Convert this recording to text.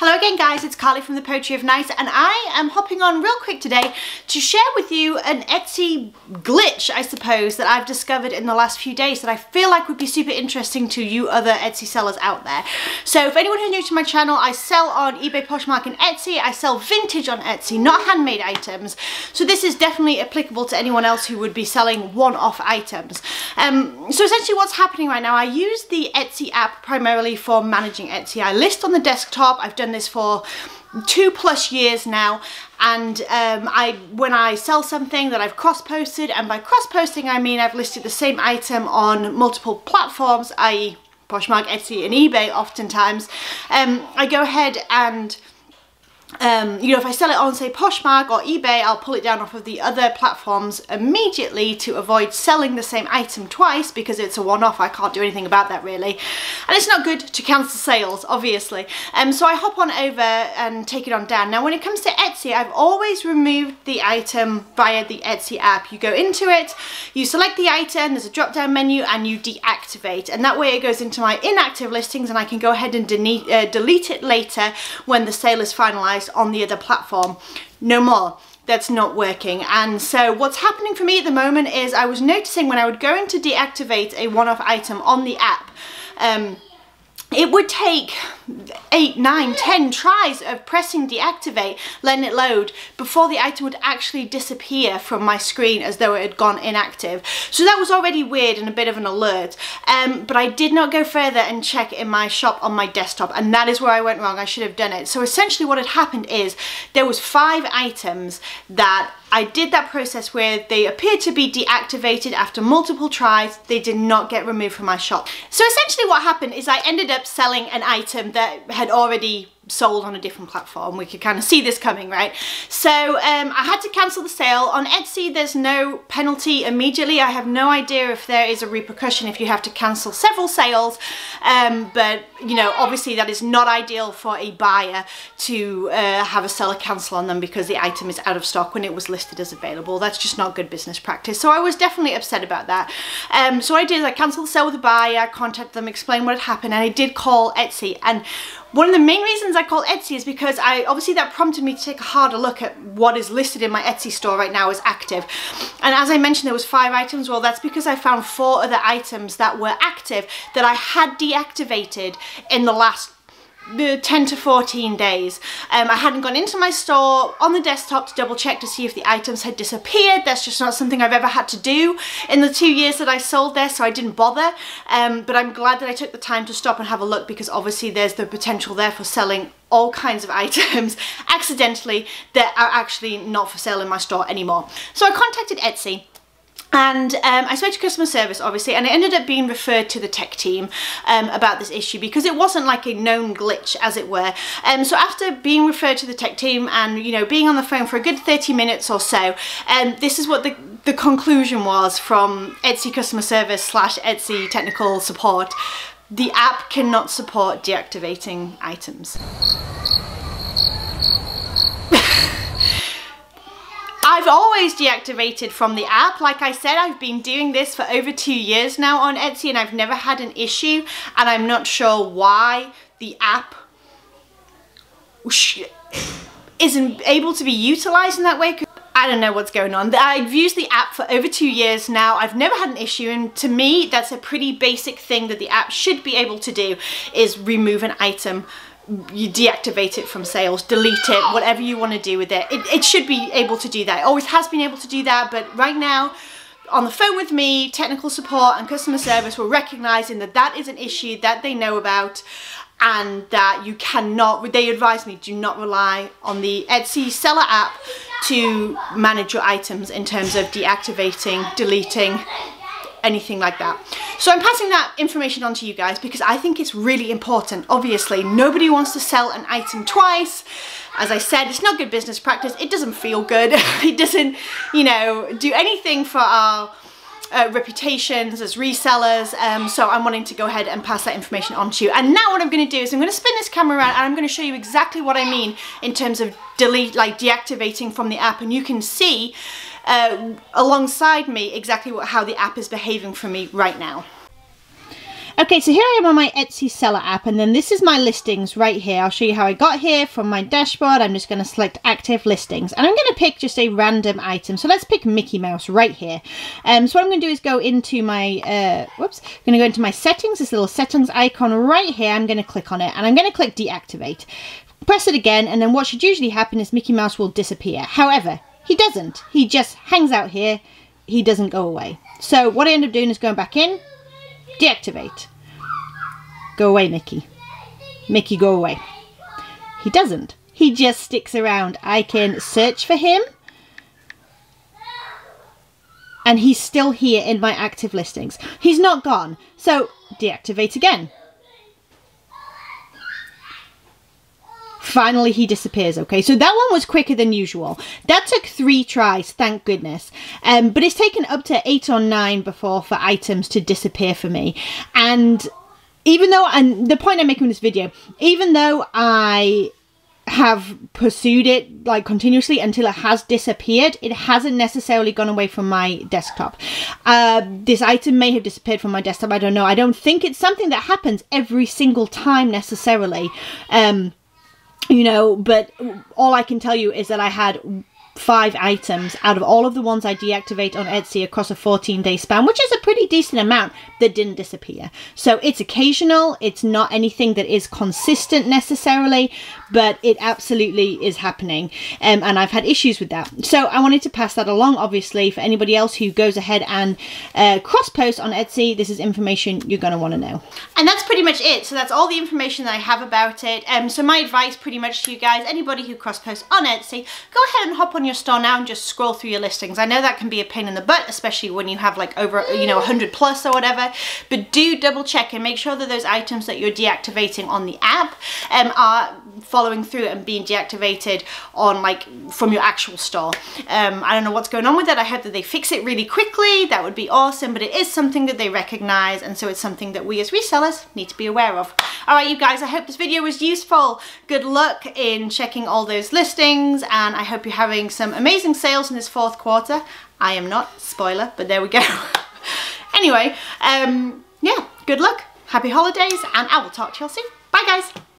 Hello again guys, it's Carly from the Poetry of Nice, and I am hopping on real quick today to share with you an Etsy glitch, I suppose, that I've discovered in the last few days that I feel like would be super interesting to you other Etsy sellers out there. So if anyone who's new to my channel, I sell on eBay, Poshmark and Etsy. I sell vintage on Etsy, not handmade items. So this is definitely applicable to anyone else who would be selling one-off items. So essentially what's happening right now, I use the Etsy app primarily for managing Etsy. I list on the desktop. I've done this for 2+ years now, and when I sell something that I've cross-posted, and by cross-posting I mean I've listed the same item on multiple platforms, i.e. Poshmark, Etsy and eBay oftentimes, I go ahead and you know, if I sell it on, say, Poshmark or eBay, I'll pull it down off of the other platforms immediately to avoid selling the same item twice, because it's a one-off. I can't do anything about that really. And it's not good to cancel sales, obviously. So I hop on over and take it on down. Now, when it comes to Etsy, I've always removed the item via the Etsy app. You go into it, you select the item, there's a drop-down menu, and you deactivate. And that way it goes into my inactive listings, and I can go ahead and delete it later when the sale is finalized on the other platform. No more. That's not working. And so what's happening for me at the moment is I was noticing when I would go in to deactivate a one-off item on the app, it would take 8, 9, 10 tries of pressing deactivate, letting it load, before the item would actually disappear from my screen as though it had gone inactive. So that was already weird and a bit of an alert. But I did not go further and check in my shop on my desktop, and that is where I went wrong. I should have done it. So essentially what had happened is there was 5 items that I did that process where they appeared to be deactivated after multiple tries. They did not get removed from my shop. So essentially what happened is I ended up selling an item that had already sold on a different platform. We could kind of see this coming, right? So I had to cancel the sale. On Etsy, there's no penalty immediately. I have no idea if there is a repercussion if you have to cancel several sales, but you know, obviously that is not ideal for a buyer to have a seller cancel on them because the item is out of stock when it was listed as available. That's just not good business practice. So I was definitely upset about that. So what I did is I cancelled the sale with the buyer, contacted them, explained what had happened, and I did call Etsy. And one of the main reasons I called Etsy is because obviously that prompted me to take a harder look at what is listed in my Etsy store right now as active. And as I mentioned, there was 5 items. Well, that's because I found 4 other items that were active that I had deactivated in the last 10 to 14 days. I hadn't gone into my store on the desktop to double check to see if the items had disappeared. That's just not something I've ever had to do in the 2 years that I sold there, so I didn't bother. But I'm glad that I took the time to stop and have a look, because obviously there's the potential there for selling all kinds of items accidentally that are actually not for sale in my store anymore. So I contacted Etsy. And I spoke to customer service, obviously, and I ended up being referred to the tech team about this issue, because it wasn't like a known glitch, as it were. So after being referred to the tech team and, you know, being on the phone for a good 30 minutes or so, this is what the conclusion was from Etsy customer service / Etsy technical support. The app cannot support deactivating items. I've always deactivated from the app. Like I said, I've been doing this for over 2 years now on Etsy, and I've never had an issue, and I'm not sure why the app isn't able to be utilized in that way. I don't know what's going on. I've used the app for over 2 years now. I've never had an issue, and to me that's a pretty basic thing that the app should be able to do, is remove an item. You deactivate it from sales, delete it, whatever you want to do with it. It should be able to do that. It always has been able to do that, but right now, on the phone with me, technical support and customer service were recognizing that that is an issue that they know about, and that you cannot, they advised me, do not rely on the Etsy seller app to manage your items in terms of deactivating, deleting, anything like that. So I'm passing that information on to you guys because I think it's really important. Obviously, nobody wants to sell an item twice. As I said, it's not good business practice. It doesn't feel good. It doesn't, you know, do anything for our reputations as resellers. So I'm wanting to go ahead and pass that information on to you. And now what I'm going to do is I'm going to spin this camera around, and I'm going to show you exactly what I mean in terms of deactivating from the app, and you can see alongside me exactly how the app is behaving for me right now. Okay, so here I am on my Etsy seller app, and then this is my listings right here. I'll show you how I got here from my dashboard. I'm just going to select active listings, and I'm going to pick just a random item. So let's pick Mickey Mouse right here. So what I'm going to do is go into my, I'm going to go into my settings, this little settings icon right here. I'm going to click on it, and I'm going to click deactivate. Press it again, and then what should usually happen is Mickey Mouse will disappear. However, he doesn't. He just hangs out here. He doesn't go away. So what I end up doing is going back in, deactivate. Go away, Mickey. Mickey, go away. He doesn't. He just sticks around. I can search for him, and he's still here in my active listings. He's not gone. So deactivate again. Finally, he disappears. Okay, so that one was quicker than usual. That took 3 tries, thank goodness. But it's taken up to 8 or 9 before for items to disappear for me. And even though, and the point I'm making in this video, even though I have pursued it like continuously until it has disappeared, it hasn't necessarily gone away from my desktop. This item may have disappeared from my desktop. I don't know. I don't think it's something that happens every single time necessarily. You know, but all I can tell you is that I had 5 items out of all of the ones I deactivate on Etsy across a 14-day span, which is a pretty decent amount, that didn't disappear. So it's occasional, it's not anything that is consistent necessarily, but it absolutely is happening, and I've had issues with that. So I wanted to pass that along, obviously, for anybody else who goes ahead and cross-posts on Etsy. This is information you're going to want to know. And that's pretty much it. So that's all the information that I have about it. So my advice pretty much to you guys, anybody who cross-posts on Etsy, go ahead and hop on your store now and just scroll through your listings. I know that can be a pain in the butt, especially when you have like over, 100 plus or whatever, but do double check and make sure that those items that you're deactivating on the app are following through and being deactivated on like from your actual store. I don't know what's going on with it. I hope that they fix it really quickly. That would be awesome, but it is something that they recognize, and so it's something that we as resellers need to be aware of. All right, you guys, I hope this video was useful. Good luck in checking all those listings, and I hope you're having some amazing sales in this 4th quarter. I am not, spoiler, but there we go. Anyway, yeah, good luck, happy holidays, and I will talk to you all soon. Bye, guys.